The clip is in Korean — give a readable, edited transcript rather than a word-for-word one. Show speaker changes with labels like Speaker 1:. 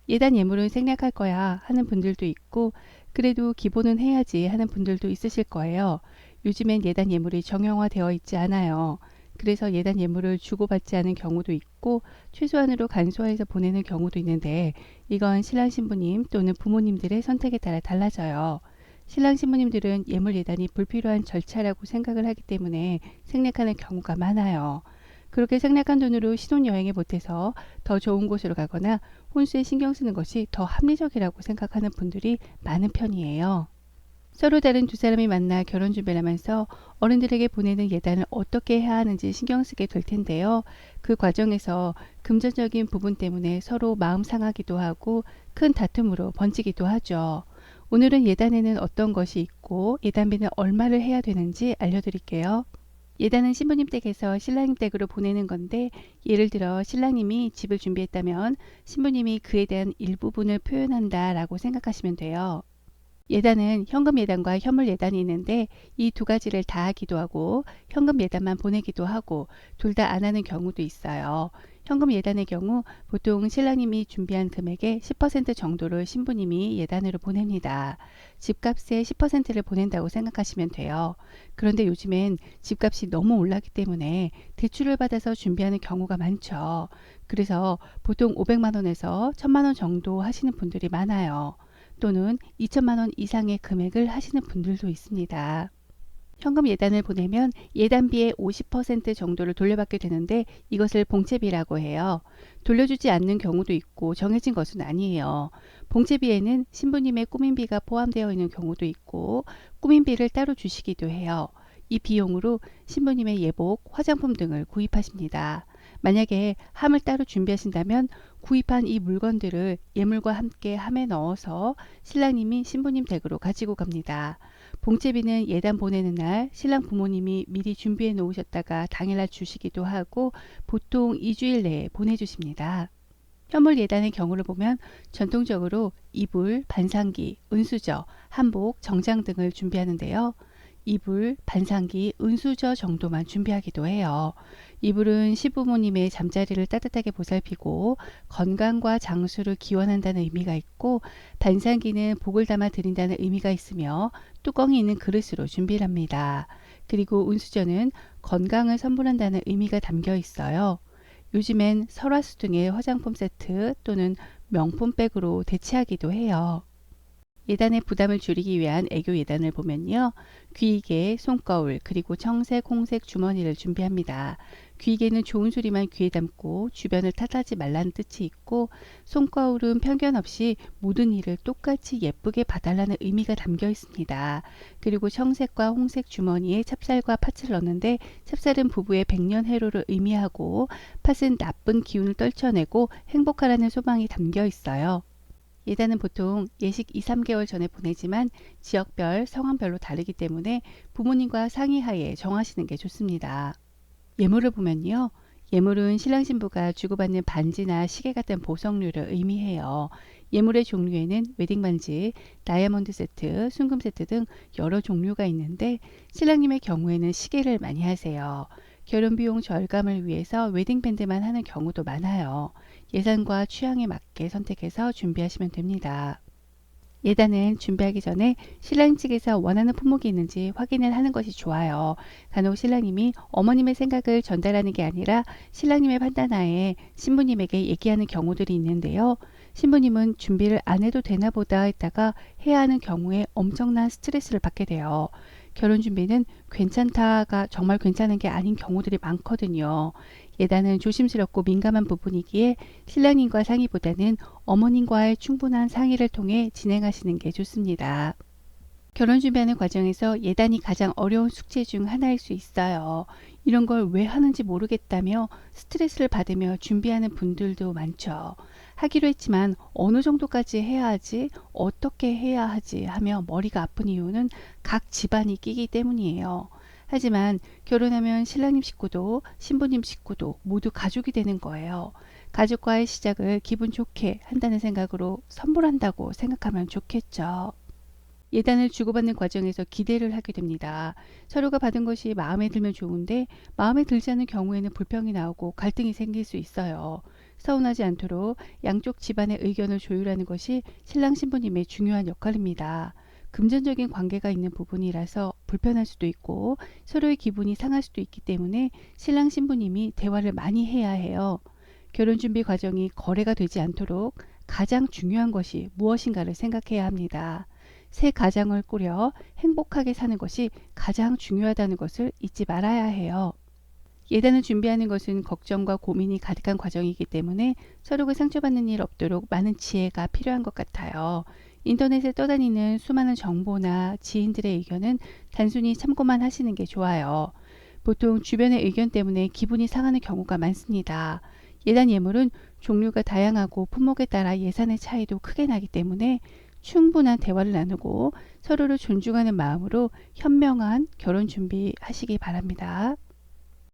Speaker 1: 예단 예물은 생략할 거야 하는 분들도 있고 그래도 기본은 해야지 하는 분들도 있으실 거예요. 요즘엔 예단 예물이 정형화되어 있지 않아요. 그래서 예단 예물을 주고받지 않은 경우도 있고 최소한으로 간소화해서 보내는 경우도 있는데 이건 신랑 신부님 또는 부모님들의 선택에 따라 달라져요. 신랑 신부님들은 예물 예단이 불필요한 절차라고 생각을 하기 때문에 생략하는 경우가 많아요. 그렇게 생략한 돈으로 신혼여행에 보태서 더 좋은 곳으로 가거나 혼수에 신경 쓰는 것이 더 합리적이라고 생각하는 분들이 많은 편이에요. 서로 다른 두 사람이 만나 결혼 준비를 하면서 어른들에게 보내는 예단을 어떻게 해야 하는지 신경 쓰게 될 텐데요. 그 과정에서 금전적인 부분 때문에 서로 마음 상하기도 하고 큰 다툼으로 번지기도 하죠. 오늘은 예단에는 어떤 것이 있고 예단비는 얼마를 해야 되는지 알려드릴게요. 예단은 신부님 댁에서 신랑님 댁으로 보내는 건데 예를 들어 신랑님이 집을 준비했다면 신부님이 그에 대한 일부분을 표현한다 라고 생각하시면 돼요. 예단은 현금 예단과 현물 예단이 있는데 이 두 가지를 다 하기도 하고 현금 예단만 보내기도 하고 둘 다 안 하는 경우도 있어요. 현금 예단의 경우 보통 신랑님이 준비한 금액의 10% 정도를 신부님이 예단으로 보냅니다. 집값의 10%를 보낸다고 생각하시면 돼요. 그런데 요즘엔 집값이 너무 올랐기 때문에 대출을 받아서 준비하는 경우가 많죠. 그래서 보통 500만 원에서 1000만 원 정도 하시는 분들이 많아요. 또는 2천만 원 이상의 금액을 하시는 분들도 있습니다. 현금 예단을 보내면 예단비의 50% 정도를 돌려받게 되는데 이것을 봉채비라고 해요. 돌려주지 않는 경우도 있고 정해진 것은 아니에요. 봉채비에는 신부님의 꾸민비가 포함되어 있는 경우도 있고 꾸민비를 따로 주시기도 해요. 이 비용으로 신부님의 예복, 화장품 등을 구입하십니다. 만약에 함을 따로 준비하신다면 구입한 이 물건들을 예물과 함께 함에 넣어서 신랑님이 신부님 댁으로 가지고 갑니다. 봉제비는 예단 보내는 날 신랑 부모님이 미리 준비해 놓으셨다가 당일날 주시기도 하고 보통 2주일 내에 보내주십니다. 현물 예단의 경우를 보면 전통적으로 이불, 반상기, 은수저, 한복, 정장 등을 준비하는데요. 이불, 반상기, 은수저 정도만 준비하기도 해요. 이불은 시부모님의 잠자리를 따뜻하게 보살피고 건강과 장수를 기원한다는 의미가 있고 반상기는 복을 담아 드린다는 의미가 있으며 뚜껑이 있는 그릇으로 준비를 합니다. 그리고 은수저는 건강을 선물한다는 의미가 담겨 있어요. 요즘엔 설화수 등의 화장품 세트 또는 명품백으로 대체하기도 해요. 예단의 부담을 줄이기 위한 애교 예단을 보면요. 귀이개, 손거울, 그리고 청색, 홍색 주머니를 준비합니다. 귀이개는 좋은 소리만 귀에 담고 주변을 탓하지 말라는 뜻이 있고 손거울은 편견 없이 모든 일을 똑같이 예쁘게 봐달라는 의미가 담겨 있습니다. 그리고 청색과 홍색 주머니에 찹쌀과 팥을 넣는데 찹쌀은 부부의 백년해로를 의미하고 팥은 나쁜 기운을 떨쳐내고 행복하라는 소망이 담겨 있어요. 예단은 보통 예식 2, 3개월 전에 보내지만 지역별, 상황별로 다르기 때문에 부모님과 상의하에 정하시는 게 좋습니다. 예물을 보면요. 예물은 신랑 신부가 주고받는 반지나 시계 같은 보석류를 의미해요. 예물의 종류에는 웨딩 반지, 다이아몬드 세트, 순금 세트 등 여러 종류가 있는데 신랑님의 경우에는 시계를 많이 하세요. 결혼 비용 절감을 위해서 웨딩 밴드만 하는 경우도 많아요. 예산과 취향에 맞게 선택해서 준비하시면 됩니다. 예단은 준비하기 전에 신랑 측에서 원하는 품목이 있는지 확인을 하는 것이 좋아요. 간혹 신랑님이 어머님의 생각을 전달하는 게 아니라 신랑님의 판단하에 신부님에게 얘기하는 경우들이 있는데요. 신부님은 준비를 안 해도 되나 보다 했다가 해야 하는 경우에 엄청난 스트레스를 받게 돼요. 결혼 준비는 괜찮다가 정말 괜찮은 게 아닌 경우들이 많거든요. 예단은 조심스럽고 민감한 부분이기에 신랑님과 상의보다는 어머님과의 충분한 상의를 통해 진행하시는 게 좋습니다. 결혼 준비하는 과정에서 예단이 가장 어려운 숙제 중 하나일 수 있어요. 이런 걸 왜 하는지 모르겠다며 스트레스를 받으며 준비하는 분들도 많죠. 하기로 했지만 어느 정도까지 해야 하지, 어떻게 해야 하지 하며 머리가 아픈 이유는 각 집안이 끼기 때문이에요. 하지만 결혼하면 신랑님 식구도 신부님 식구도 모두 가족이 되는 거예요. 가족과의 시작을 기분 좋게 한다는 생각으로 선물한다고 생각하면 좋겠죠. 예단을 주고받는 과정에서 기대를 하게 됩니다. 서로가 받은 것이 마음에 들면 좋은데 마음에 들지 않는 경우에는 불평이 나오고 갈등이 생길 수 있어요. 서운하지 않도록 양쪽 집안의 의견을 조율하는 것이 신랑 신부님의 중요한 역할입니다. 금전적인 관계가 있는 부분이라서 불편할 수도 있고 서로의 기분이 상할 수도 있기 때문에 신랑 신부님이 대화를 많이 해야 해요. 결혼 준비 과정이 거래가 되지 않도록 가장 중요한 것이 무엇인가를 생각해야 합니다. 새 가정을 꾸려 행복하게 사는 것이 가장 중요하다는 것을 잊지 말아야 해요. 예단을 준비하는 것은 걱정과 고민이 가득한 과정이기 때문에 서로가 상처받는 일 없도록 많은 지혜가 필요한 것 같아요. 인터넷에 떠다니는 수많은 정보나 지인들의 의견은 단순히 참고만 하시는 게 좋아요. 보통 주변의 의견 때문에 기분이 상하는 경우가 많습니다. 예단 예물은 종류가 다양하고 품목에 따라 예산의 차이도 크게 나기 때문에 충분한 대화를 나누고 서로를 존중하는 마음으로 현명한 결혼 준비하시기 바랍니다.